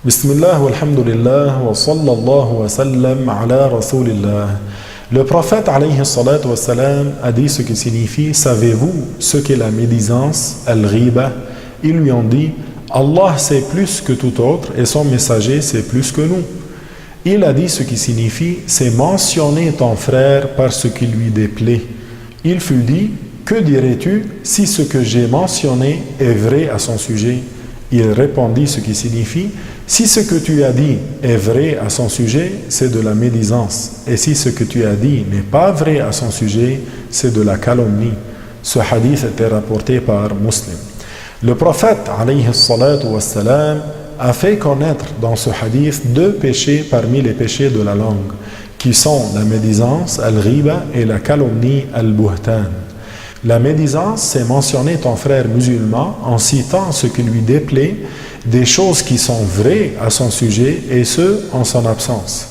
Bismillah walhamdulillah wa sallallahu wa sallam ala rasulillah. Le prophète alayhi salatu wa salam a dit ce qui signifie: savez-vous ce qu'est la médisance, al-ghiba? Ils lui ont dit: Allah sait plus que tout autre et son messager sait plus que nous. Il a dit ce qui signifie: c'est mentionner ton frère par ce qui lui déplaît. Il fut dit: que dirais-tu si ce que j'ai mentionné est vrai à son sujet? Il répondit ce qui signifie: si ce que tu as dit est vrai à son sujet, c'est de la médisance. Et si ce que tu as dit n'est pas vrai à son sujet, c'est de la calomnie. Ce hadith était rapporté par Muslim. Le prophète, alayhi salatu wassalam, a fait connaître dans ce hadith deux péchés parmi les péchés de la langue, qui sont la médisance, al-ghiba, et la calomnie, al-buhtan. La médisance, c'est mentionner ton frère musulman en citant ce qui lui déplaît, des choses qui sont vraies à son sujet et ce, en son absence.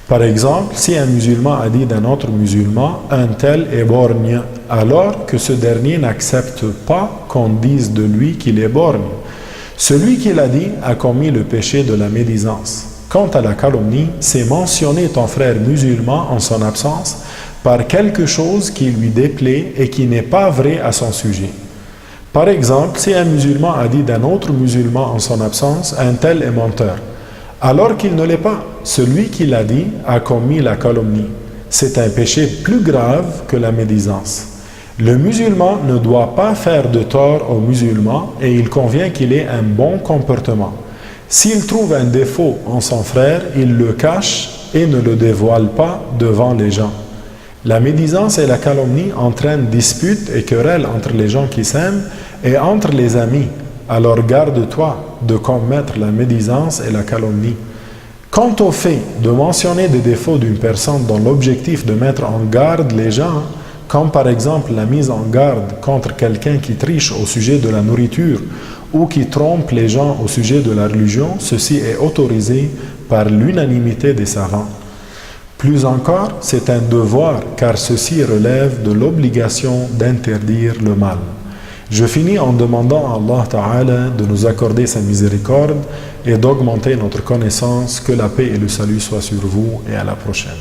Par exemple, si un musulman a dit d'un autre musulman: un tel est borgne, alors que ce dernier n'accepte pas qu'on dise de lui qu'il est borgne, celui qui l'a dit a commis le péché de la médisance. Quant à la calomnie, c'est mentionner ton frère musulman en son absence par quelque chose qui lui déplaît et qui n'est pas vrai à son sujet. Par exemple, si un musulman a dit d'un autre musulman en son absence: un tel est menteur, alors qu'il ne l'est pas, celui qui l'a dit a commis la calomnie. C'est un péché plus grave que la médisance. Le musulman ne doit pas faire de tort aux musulmans et il convient qu'il ait un bon comportement. S'il trouve un défaut en son frère, il le cache et ne le dévoile pas devant les gens. La médisance et la calomnie entraînent disputes et querelles entre les gens qui s'aiment et entre les amis. Alors garde-toi de commettre la médisance et la calomnie. Quant au fait de mentionner des défauts d'une personne dans l'objectif de mettre en garde les gens, comme par exemple la mise en garde contre quelqu'un qui triche au sujet de la nourriture ou qui trompe les gens au sujet de la religion, ceci est autorisé par l'unanimité des savants. Plus encore, c'est un devoir car ceci relève de l'obligation d'interdire le mal. Je finis en demandant à Allah Ta'ala de nous accorder sa miséricorde et d'augmenter notre connaissance. Que la paix et le salut soient sur vous et à la prochaine.